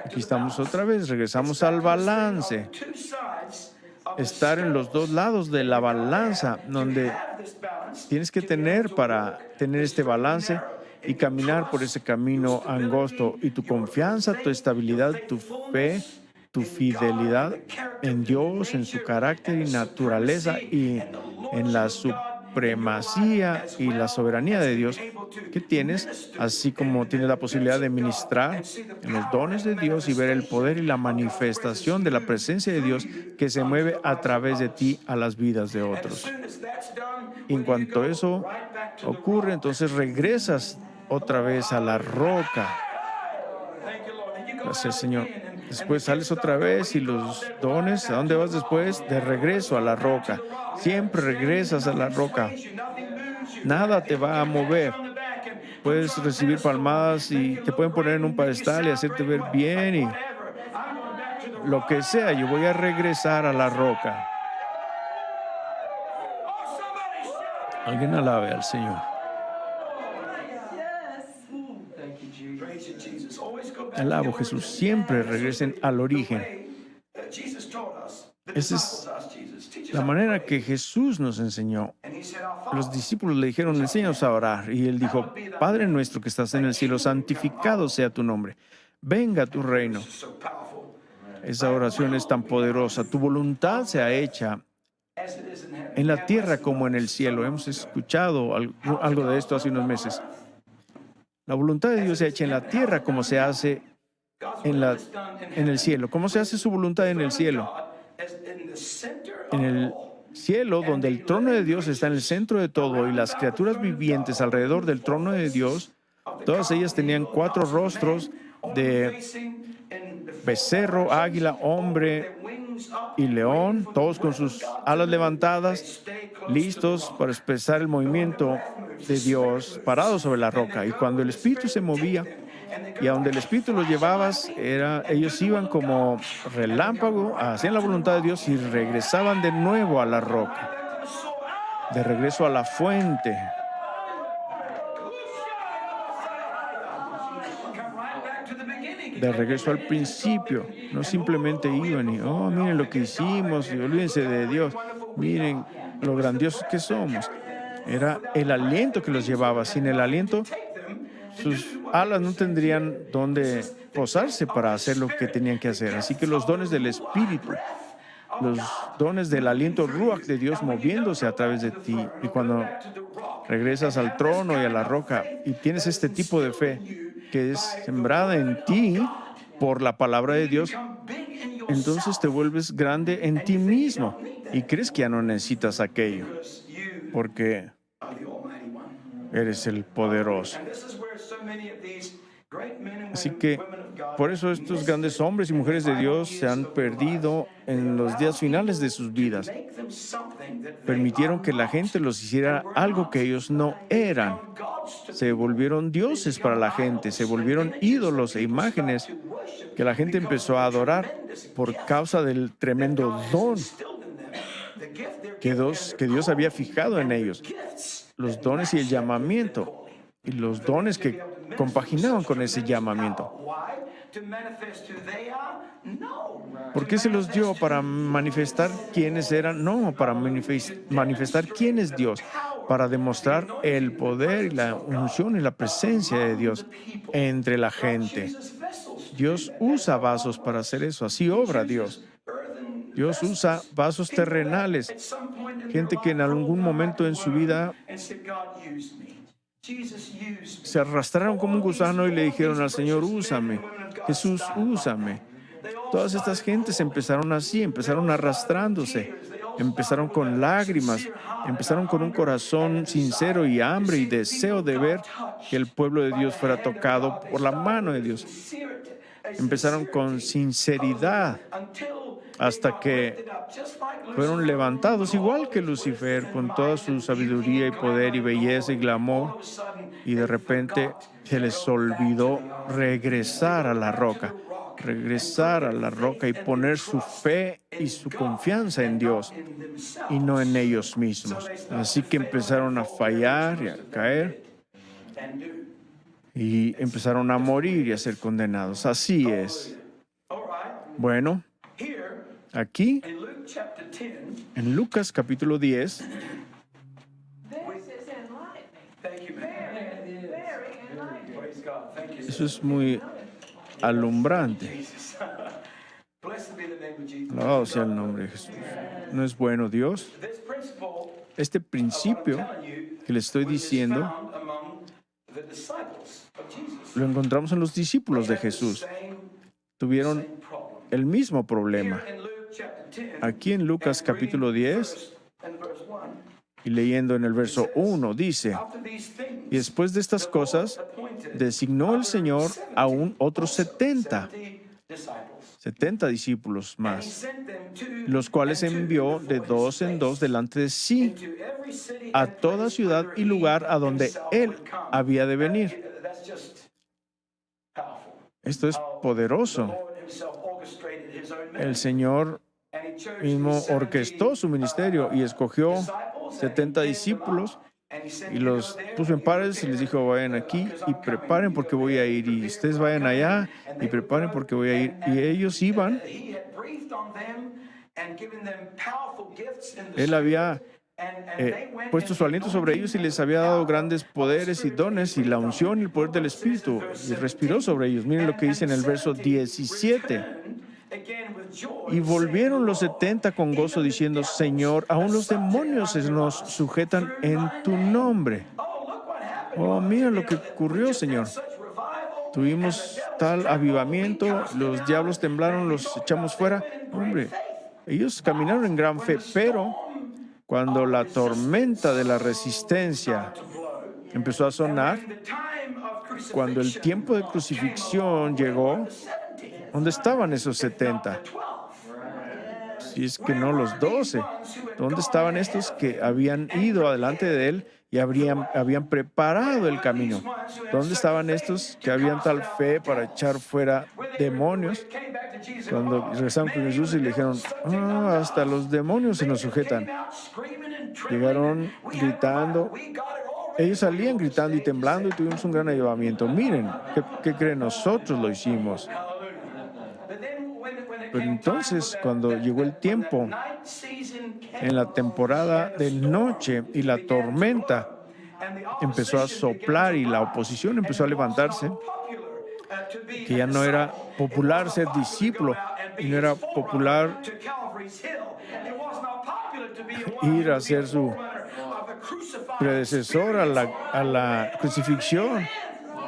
Aquí estamos otra vez, regresamos al balance. Estar en los dos lados de la balanza, donde tienes que tener para tener este balance y caminar por ese camino angosto. Y tu confianza, tu estabilidad, tu fe, tu fidelidad en Dios, en su carácter y naturaleza y en la supremacía y la soberanía de Dios que tienes, así como tienes la posibilidad de ministrar en los dones de Dios y ver el poder y la manifestación de la presencia de Dios que se mueve a través de ti a las vidas de otros. Y en cuanto eso ocurre, entonces regresas otra vez a la roca. Gracias, Señor. Después sales otra vez y los dones, ¿a dónde vas después? De regreso a la roca. Siempre regresas a la roca. Nada te va a mover. Puedes recibir palmadas y te pueden poner en un pedestal y hacerte ver bien y lo que sea. Yo voy a regresar a la roca. Alguien alabe al Señor. Alabo Jesús. Siempre regresen al origen. Esa es la manera que Jesús nos enseñó. Los discípulos le dijeron, enséñanos a orar. Y él dijo, Padre nuestro que estás en el cielo, santificado sea tu nombre. Venga tu reino. Esa oración es tan poderosa. Tu voluntad sea hecha en la tierra como en el cielo. Hemos escuchado algo de esto hace unos meses. La voluntad de Dios se hecha en la tierra como se hace en el cielo. ¿Cómo se hace su voluntad en el cielo? En el cielo, donde el trono de Dios está en el centro de todo y las criaturas vivientes alrededor del trono de Dios, todas ellas tenían 4 rostros de becerro, águila, hombre y león, todos con sus alas levantadas, listos para expresar el movimiento de Dios, parados sobre la roca. Y cuando el Espíritu se movía, y a donde el Espíritu los llevaba, ellos iban como relámpago, hacían la voluntad de Dios y regresaban de nuevo a la roca, de regreso a la fuente. De regreso al principio. No simplemente iban y, miren lo que hicimos y olvídense de Dios. Miren lo grandiosos que somos. Era el aliento que los llevaba. Sin el aliento, sus alas no tendrían dónde posarse para hacer lo que tenían que hacer. Así que los dones del Espíritu, los dones del aliento Ruach de Dios moviéndose a través de ti. Y cuando regresas al trono y a la roca y tienes este tipo de fe que es sembrada en ti por la palabra de Dios, entonces te vuelves grande en ti mismo y crees que ya no necesitas aquello porque eres el poderoso. Así que por eso estos grandes hombres y mujeres de Dios se han perdido en los días finales de sus vidas. Permitieron que la gente los hiciera algo que ellos no eran. Se volvieron dioses para la gente, se volvieron ídolos e imágenes que la gente empezó a adorar por causa del tremendo don que Dios había fijado en ellos. Los dones y el llamamiento, y los dones que compaginaban con ese llamamiento. ¿Por qué se los dio? ¿Para manifestar quiénes eran? No, para manifestar quién es Dios, para demostrar el poder y la unción y la presencia de Dios entre la gente. Dios usa vasos para hacer eso, así obra Dios. Dios usa vasos terrenales, gente que en algún momento en su vida se arrastraron como un gusano y le dijeron al Señor, úsame, Jesús, úsame. Todas estas gentes empezaron así, empezaron arrastrándose, empezaron con lágrimas, empezaron con un corazón sincero y hambre y deseo de ver que el pueblo de Dios fuera tocado por la mano de Dios. Empezaron con sinceridad hasta que fueron levantados igual que Lucifer, con toda su sabiduría y poder y belleza y glamour, y de repente se les olvidó regresar a la roca y poner su fe y su confianza en Dios y no en ellos mismos. Así que empezaron a fallar y a caer y empezaron a morir y a ser condenados. Así es. Bueno, aquí, en Lucas capítulo 10, eso es muy alumbrante. Alabado sea el nombre de Jesús. ¿No es bueno Dios? Este principio que le estoy diciendo lo encontramos en los discípulos de Jesús. Tuvieron el mismo problema. Aquí en Lucas capítulo 10, y leyendo en el verso 1, dice, y después de estas cosas, designó el Señor aún otros 70, 70 discípulos And he más, sent them two los cuales and two envió de before his dos en dos face delante de sí into every city a and toda place ciudad whither y he lugar a donde himself él would come. había de venir. That's just powerful. Esto es How the poderoso. Lord himself orchestrated his own El ministry. Señor And he chose mismo these 70, orquestó su ministerio y escogió disciples and 70 he gained them discípulos up. And he said, y "You go los there puso en and you pares y les prepare, dijo, vayan aquí 'cause y I'm coming. preparen You porque go voy a there, ir y prepare, ustedes 'cause I'm vayan coming." allá And y they would preparen go, porque voy a ir. and Y ellos iban. he had breathed on them and given them powerful gifts in the Él había and they went puesto in su the aliento sobre ellos y les había dado grandes poderes y dones y la unción y el poder del Espíritu y respiró sobre ellos. Miren lo que dice en el verso 17. Y volvieron los 70 con gozo diciendo, Señor, aún los demonios se nos sujetan en tu nombre. Oh, mira lo que ocurrió, Señor. Tuvimos tal avivamiento, los diablos temblaron, los echamos fuera. Hombre, ellos caminaron en gran fe, pero cuando la tormenta de la resistencia empezó a sonar, cuando el tiempo de crucifixión llegó, ¿dónde estaban esos 70? Si es que no los 12. ¿Dónde estaban estos que habían ido adelante de él y habían preparado el camino? ¿Dónde estaban estos que habían tal fe para echar fuera demonios? Cuando regresaron con Jesús y le dijeron, hasta los demonios se nos sujetan. Llegaron gritando. Ellos salían gritando y temblando y tuvimos un gran avivamiento. Miren, ¿qué creen? Nosotros lo hicimos. Pero entonces, cuando llegó el tiempo en la temporada de noche y la tormenta empezó a soplar y la oposición empezó a levantarse, que ya no era popular ser discípulo y no era popular ir a ser su predecesor a la crucifixión,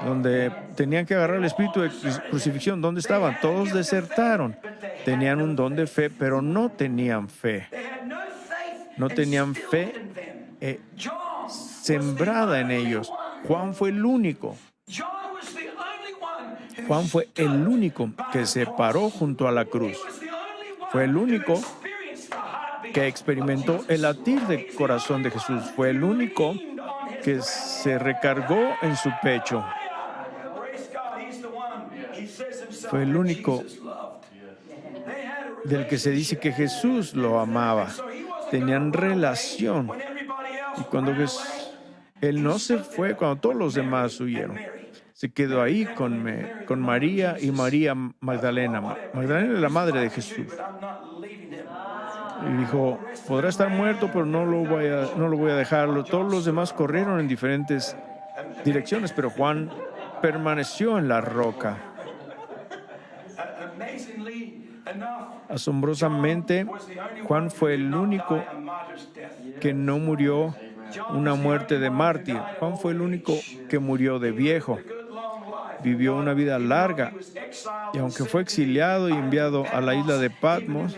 donde tenían que agarrar el espíritu de crucifixión. ¿Dónde estaban? Todos desertaron. Tenían un don de fe, pero no tenían fe. No tenían fe sembrada en ellos. Juan fue el único. Juan fue el único que se paró junto a la cruz. Fue el único que experimentó el latir del corazón de Jesús. Fue el único que se recargó en su pecho. Fue el único del que se dice que Jesús lo amaba. Tenían relación. Y cuando él no se fue, cuando todos los demás huyeron, se quedó ahí con María y María Magdalena. Magdalena es la madre de Jesús. Y dijo, podrá estar muerto, pero no lo voy a dejarlo. Todos los demás corrieron en diferentes direcciones, pero Juan permaneció en la roca. Asombrosamente, Juan fue el único que no murió una muerte de mártir. Juan fue el único que murió de viejo. Vivió una vida larga y aunque fue exiliado y enviado a la isla de Patmos,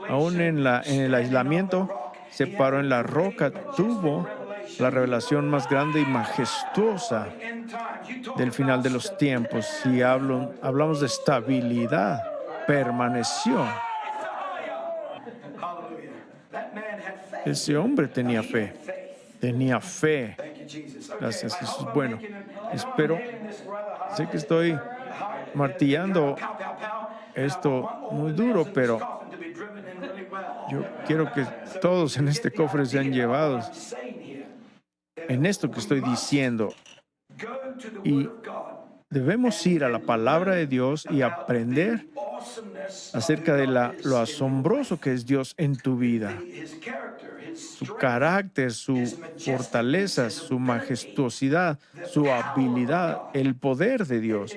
aún en el aislamiento, se paró en la roca, tuvo la revelación más grande y majestuosa del final de los tiempos. Si hablamos de estabilidad, permaneció. Ese hombre tenía fe. Tenía fe. Gracias, Jesús. Bueno, espero. Sé que estoy martillando esto muy duro, pero yo quiero que todos en este cofre sean llevados en esto que estoy diciendo. Y debemos ir a la palabra de Dios y aprender acerca de lo asombroso que es Dios en tu vida. Su carácter, su fortaleza, su majestuosidad, su habilidad, el poder de Dios.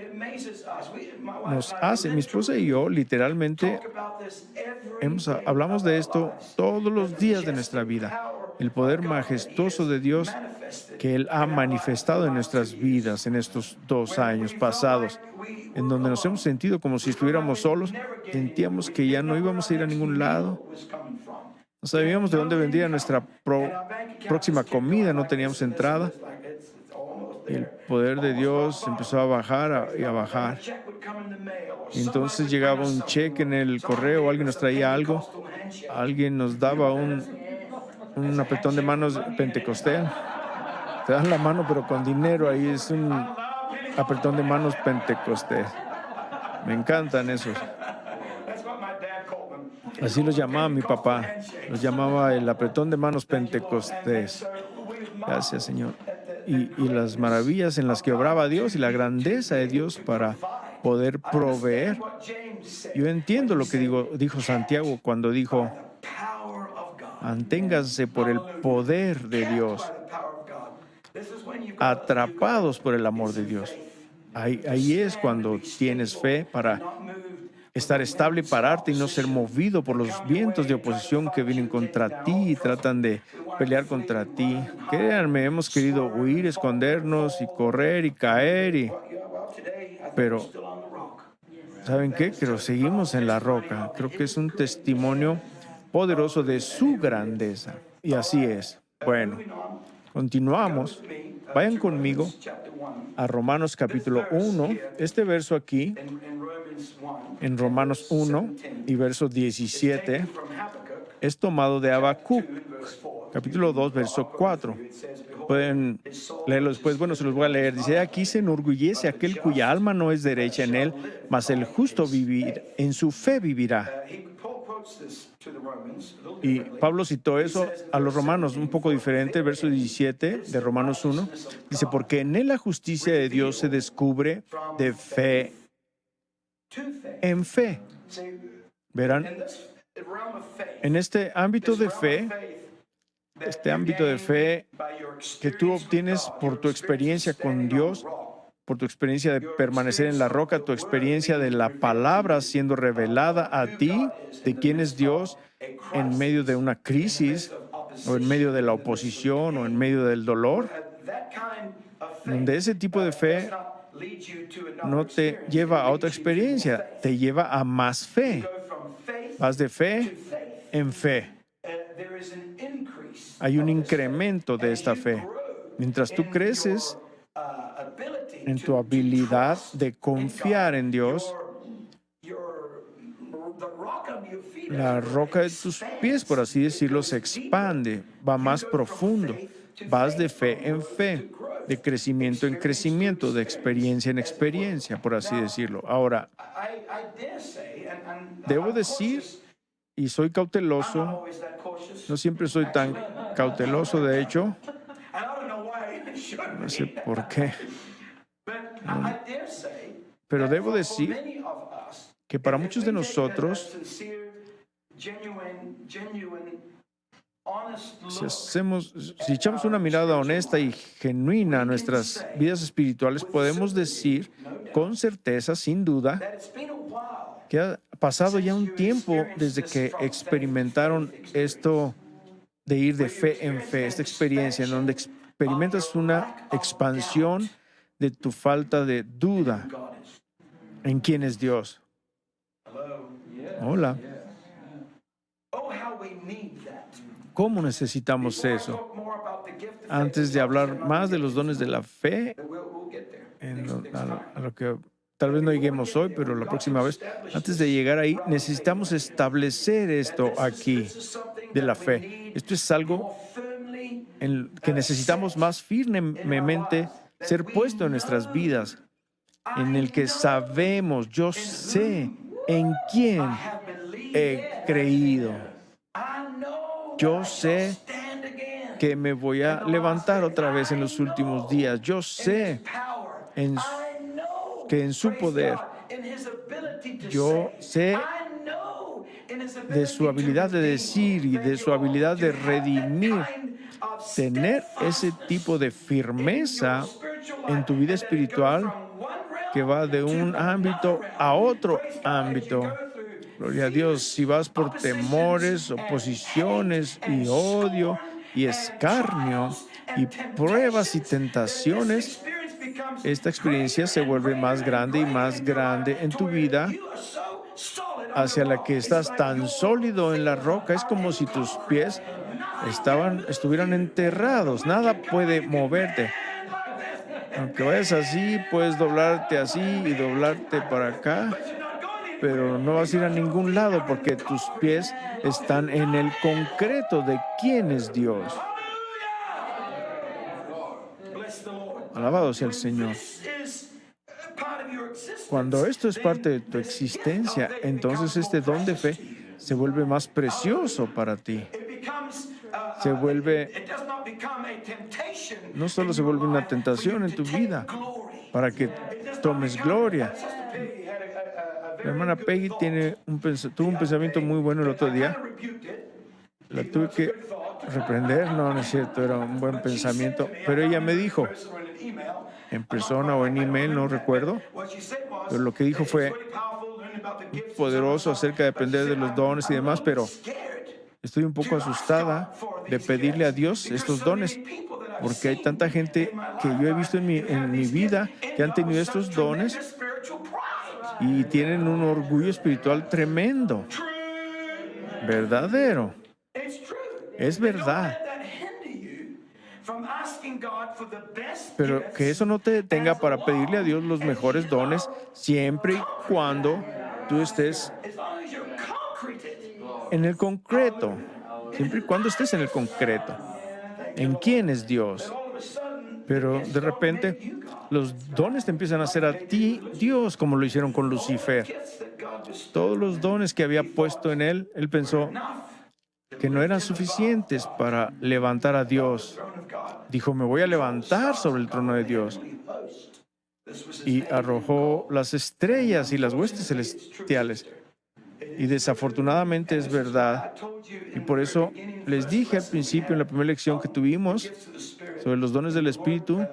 Nos hace, mi esposa y yo, literalmente, hablamos de esto todos los días de nuestra vida. El poder majestuoso de Dios que Él ha manifestado en nuestras vidas en estos 2 años pasados, en donde nos hemos sentido como si estuviéramos solos, sentíamos que ya no íbamos a ir a ningún lado. No sabíamos de dónde vendría nuestra próxima comida, no teníamos entrada. El poder de Dios empezó a bajar y a bajar. Y entonces llegaba un cheque en el correo, alguien nos traía algo, alguien nos daba un apretón de manos pentecostal. Te dan la mano, pero con dinero, ahí es un apretón de manos pentecostés. Me encantan esos. Así los llamaba mi papá. Los llamaba el apretón de manos pentecostés. Gracias, Señor. Y las maravillas en las que obraba Dios y la grandeza de Dios para poder proveer. Yo entiendo lo que dijo Santiago cuando dijo, manténganse por el poder de Dios, atrapados por el amor de Dios. Ahí es cuando tienes fe para estar estable y pararte y no ser movido por los vientos de oposición que vienen contra ti y tratan de pelear contra ti. Créanme, hemos querido huir, escondernos y correr y caer, pero ¿saben qué? Creo seguimos en la roca. Creo que es un testimonio poderoso de su grandeza. Y así es. Bueno, continuamos. Vayan conmigo a Romanos capítulo 1. Este verso aquí, en Romanos 1 y verso 17, es tomado de Habacuc, capítulo 2, verso 4. Pueden leerlo después. Bueno, se los voy a leer. Dice, aquí se enorgullece aquel cuya alma no es derecha en él, mas el justo en su fe vivirá. Y Pablo citó eso a los romanos, un poco diferente, verso 17 de Romanos 1. Dice, porque en él la justicia de Dios se descubre de fe en fe. Verán, en este ámbito de fe que tú obtienes por tu experiencia con Dios, por tu experiencia de permanecer en la roca, tu experiencia de la palabra siendo revelada a ti, de quién es Dios en medio de una crisis, o en medio de la oposición, o en medio del dolor, donde ese tipo de fe no te lleva a otra experiencia, te lleva a más fe. Vas de fe en fe. Hay un incremento de esta fe. Mientras tú creces en tu habilidad de confiar en Dios, la roca de tus pies, por así decirlo, se expande, va más profundo. Vas de fe en fe, de crecimiento en crecimiento, de experiencia en experiencia, por así decirlo. Ahora, debo decir, y soy cauteloso, no siempre soy tan cauteloso, de hecho, no sé por qué, pero debo decir que para muchos de nosotros, si echamos una mirada honesta y genuina a nuestras vidas espirituales, podemos decir con certeza, sin duda, que ha pasado ya un tiempo desde que experimentaron esto de ir de fe en fe, esta experiencia en donde experimentas una expansión de tu falta de duda en quién es Dios. Hola. ¿Cómo necesitamos eso? Antes de hablar más de los dones de la fe, a lo que tal vez no lleguemos hoy, pero la próxima vez, antes de llegar ahí, necesitamos establecer esto aquí de la fe. Esto es algo que necesitamos más firmemente ser puesto en nuestras vidas, en el que sabemos, yo sé en quién he creído. Yo sé que me voy a levantar otra vez en los últimos días. Yo sé que en su poder, yo sé de su habilidad de decir y de su habilidad de redimir. Tener ese tipo de firmeza en tu vida espiritual que va de un ámbito a otro ámbito. Gloria a Dios, si vas por temores, oposiciones y odio y escarnio y pruebas y tentaciones, esta experiencia se vuelve más grande y más grande en tu vida, hacia la que estás tan sólido en la roca. Es como si tus pies estuvieran enterrados, nada puede moverte. Aunque vayas así, puedes doblarte así y doblarte para acá, But you're not going pero no vas a ir a ningún lado porque tus pies están en el concreto de quién es Dios. Hallelujah. Bless the Lord. Alabado sea el When Señor. this is a part of your existence, Cuando esto es parte de then tu this gift existencia, of faith entonces becomes este more don de precious fe to you. se vuelve más precioso para ti. It becomes, Se vuelve, it does not become a temptation no solo in se your vuelve una life for you tentación en to tu take vida glory. para que It does not tomes become- gloria. Sister Peggy had a La very hermana good Peggy thought tuvo un the other pensamiento day. muy bueno el otro I día. kinda rebuked it, La even though tuve it's a que good thought. reprender, no, no es cierto, era un buen But she said pensamiento. to me, I Pero don't ella me remember in dijo, person or in an email, en I'm not persona quite- o en I don't email, no remember that, recuerdo, but what she said was, pero lo que dijo it's fue really powerful learning about the gifts and so on and poderoso so on. acerca de But she depender de said, los dones y I'm demás, a little pero scared estoy un poco to ask asustada God for de these pedirle a gifts Dios because estos so dones, many people that I've porque hay seen tanta gente in my que yo he life visto who en have mi these vida gifts que han end up tenido with estos such dones tremendous spiritual pride. y tienen un orgullo espiritual tremendo, True. verdadero. It's true. Es But don't verdad. let that hinder you from asking God for the best Pero que gifts eso no te detenga as para pedirle a Dios los long as mejores you dones, are siempre y cuando tú estés as long as you're concreted. en el concreto, siempre y cuando estés en el concreto, en quién es Dios. All of a sudden, Pero de repente los dones te empiezan a hacer a ti Dios, como lo hicieron con Lucifer. gifts that God bestowed Todos los dones que había puesto en él pensó enough que no eran suficientes para levantar a Dios. throne of God. Dijo, me voy a levantar sobre el trono de Dios. This was his Y name. arrojó las estrellas y las huestes celestiales. Y desafortunadamente es verdad. I told you Y in por the eso very beginning, les dije al principio, en la primera lección que tuvimos gifts of the Spirit, sobre los dones del Espíritu,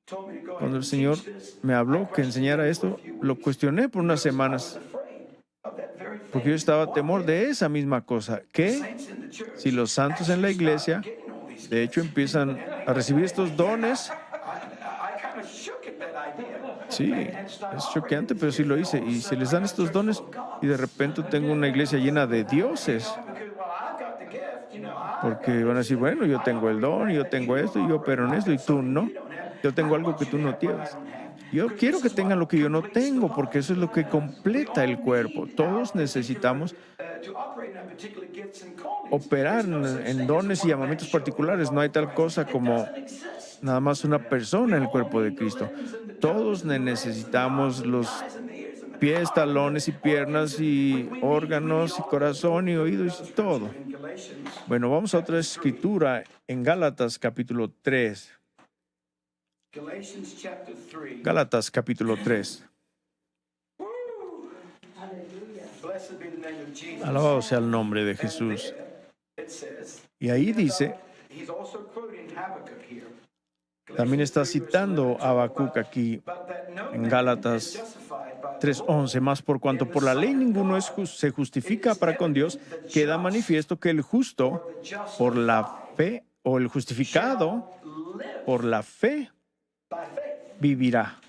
told me to go ahead cuando el and Señor teach this. me habló que enseñara esto, lo cuestioné por unas semanas, Afraid of that very thing. porque yo estaba a temor de esa misma cosa, que Saints in the church si los santos en la iglesia, getting all these de hecho, empiezan a recibir estos dones, I kind of shook at that idea. sí, es choqueante, pero sí lo hice, y se les dan estos dones, y de repente tengo una iglesia llena de dioses, Because, well, I've got the gift, you know, porque van a decir, bueno, yo tengo el don, y yo tengo esto, y yo opero en esto, y tú no. Yo tengo algo que tú no tienes. Yo quiero que tengan lo que yo no tengo, porque eso es lo que completa el cuerpo. Todos necesitamos to operate in that particular gifts and callings. operar en dones y llamamientos particulares. No hay tal cosa como nada más una persona en el cuerpo de Cristo. Todos necesitamos los pies, talones y piernas y órganos y corazón y oídos y todo. In Galatians, Bueno, vamos a otra escritura en Gálatas capítulo 3. Galatians chapter 3. Gálatas capítulo 3. Blessed be the name of Jesus. Alabado sea el nombre de Jesús. It says, Y ahí dice, he's also quoting Habakkuk here. también está citando a Habacuc aquí But that no en man Gálatas is justified by 3:11, más por cuanto por la ley ninguno se justifica para con Dios, queda manifiesto que el justo por la fe o el justificado live por la fe by faith. vivirá.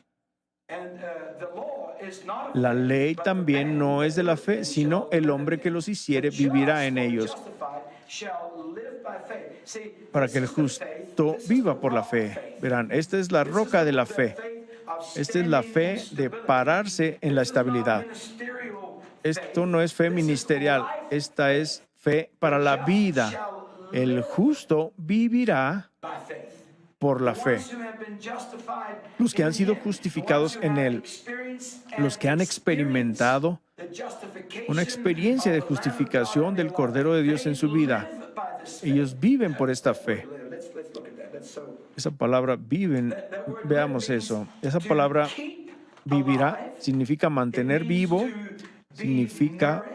And the law is not of La faith, ley but también no es de la fe, sino el hombre que los hiciere vivirá en ellos, justified shall live by faith. See, para que el justo viva por la fe. Verán, esta es la roca de la fe. Esta es la fe de pararse en la estabilidad. Esto no es fe ministerial, esta es fe para la vida. El justo vivirá por la fe. Los que han sido justificados en Él, los que han experimentado una experiencia de justificación del Cordero de Dios en su vida, ellos viven por esta fe. Esa palabra viven, veamos eso. Esa palabra vivirá significa mantener vivo, significa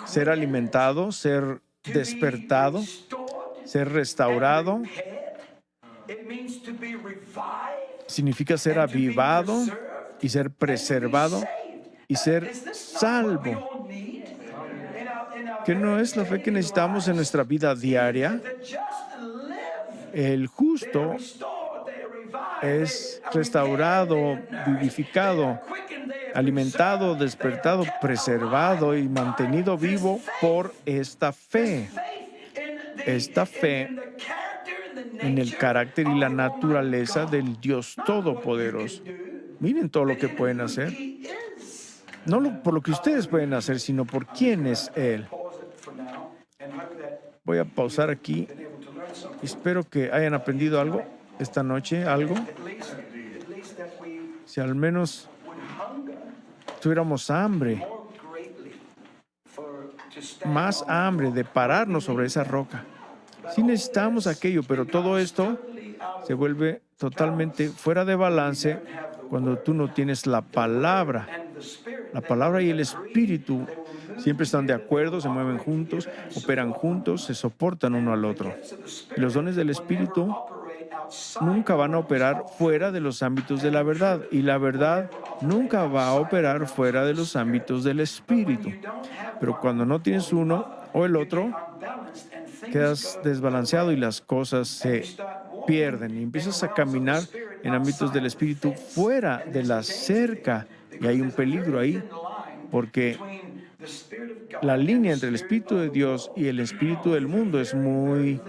ser alimentado, ser despertado, ser restaurado, significa ser avivado y ser preservado y ser salvo. ¿Qué no es la fe que necesitamos en nuestra vida diaria? El justo es restaurado, vivificado, alimentado, despertado, preservado y mantenido vivo por esta fe. Esta fe en el carácter y la naturaleza del Dios Todopoderoso. Miren todo lo que pueden hacer. No por lo que ustedes pueden hacer, sino por quién es Él. Voy a pausar aquí. Espero que hayan aprendido algo esta noche, algo. Si al menos tuviéramos hambre, más hambre de pararnos sobre esa roca. Sí necesitamos aquello, pero todo esto se vuelve totalmente fuera de balance cuando tú no tienes la palabra. La palabra y el espíritu siempre están de acuerdo, se mueven juntos, operan juntos, se soportan uno al otro. Y los dones del espíritu nunca van a operar fuera de los ámbitos de la verdad, y la verdad nunca va a operar fuera de los ámbitos del espíritu. Pero cuando no tienes uno o el otro, quedas desbalanceado y las cosas se pierden y empiezas a caminar en ámbitos del espíritu fuera de la cerca, y hay un peligro ahí, porque la línea entre el espíritu de Dios y el espíritu del mundo es muy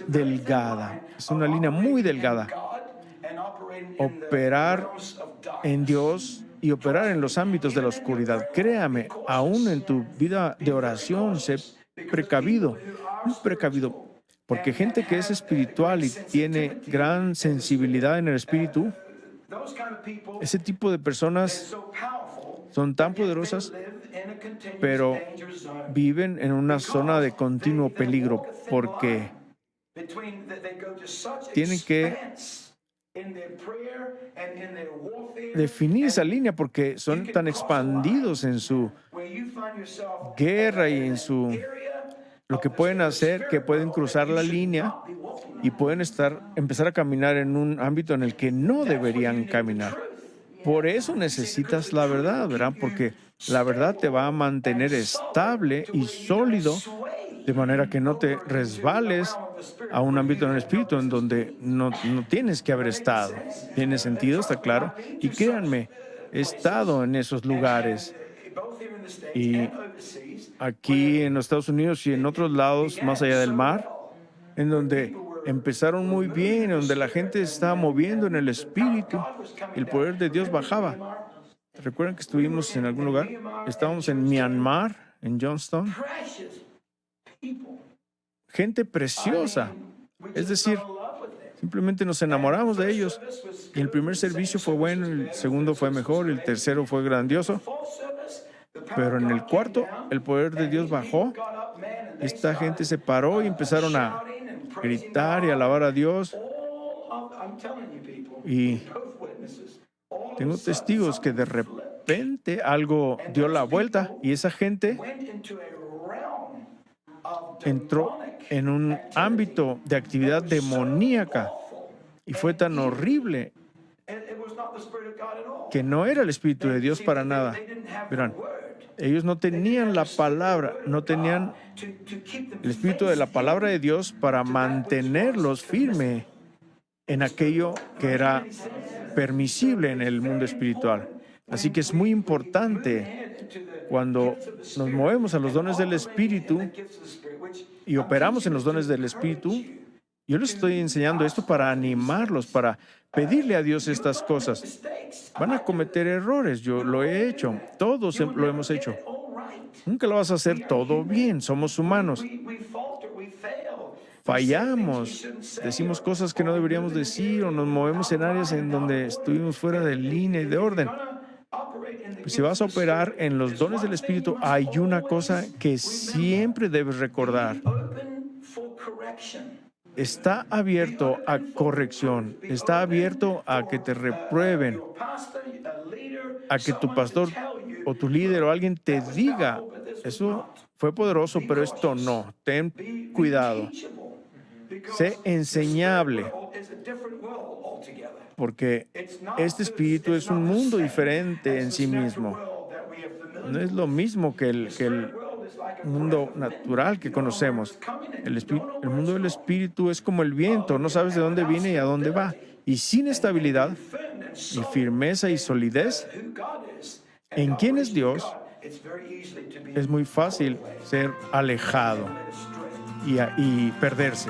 delgada. Es una línea muy delgada. Operar en Dios y operar en los ámbitos de la oscuridad. Créame, aún en tu vida de oración, sé precavido, muy precavido, porque gente que es espiritual y tiene gran sensibilidad en el espíritu, ese tipo de personas son tan poderosas, pero viven en una zona de continuo peligro, porque tienen que definir esa línea, porque son tan expandidos en su guerra y en su lo que pueden hacer, que pueden cruzar la línea y pueden empezar a caminar en un ámbito en el que no deberían caminar. Por eso necesitas la verdad, ¿verdad? Porque la verdad te va a mantener estable y sólido, de manera que no te resbales a un ámbito en el espíritu en donde no tienes que haber estado. ¿Tiene sentido? ¿Está claro? Y créanme, he estado en esos lugares, y aquí en los Estados Unidos y en otros lados más allá del mar, en donde empezaron muy bien, en donde la gente se estaba moviendo en el espíritu, el poder de Dios bajaba. ¿Recuerdan que estuvimos en algún lugar? Estábamos en Myanmar, en Johnston. Gente preciosa. Es decir, simplemente nos enamoramos de ellos. Y el primer servicio fue bueno, el segundo fue mejor, el tercero fue grandioso. Pero en el cuarto, el poder de Dios bajó. Esta gente se paró y empezaron a gritar y alabar a Dios. Y tengo testigos que de repente algo dio la vuelta y esa gente entró en un ámbito de actividad demoníaca, y fue tan horrible que no era el Espíritu de Dios para nada. Verán, ellos no tenían la palabra, no tenían el espíritu de la palabra de Dios para mantenerlos firme en aquello que era permisible en el mundo espiritual. Así que es muy importante cuando nos movemos a los dones del Espíritu y operamos en los dones del Espíritu. Yo les estoy enseñando esto para animarlos, para pedirle a Dios estas cosas. Van a cometer errores, yo lo he hecho, todos lo hemos hecho. Nunca lo vas a hacer todo bien, somos humanos. Fallamos, decimos cosas que no deberíamos decir, o nos movemos en áreas en donde estuvimos fuera de línea y de orden. Pues si vas a operar en los dones del Espíritu, hay una cosa que siempre debes recordar. Está abierto a corrección, está abierto a que te reprueben, a que tu pastor o tu líder o alguien te diga, eso fue poderoso, pero esto no. Ten cuidado. Sé enseñable, porque este espíritu es un mundo diferente en sí mismo. No es lo mismo que el mundo natural que conocemos. El mundo del espíritu es como el viento, no sabes de dónde viene y a dónde va. Y sin estabilidad y firmeza y solidez en quién es Dios, es muy fácil ser alejado y perderse.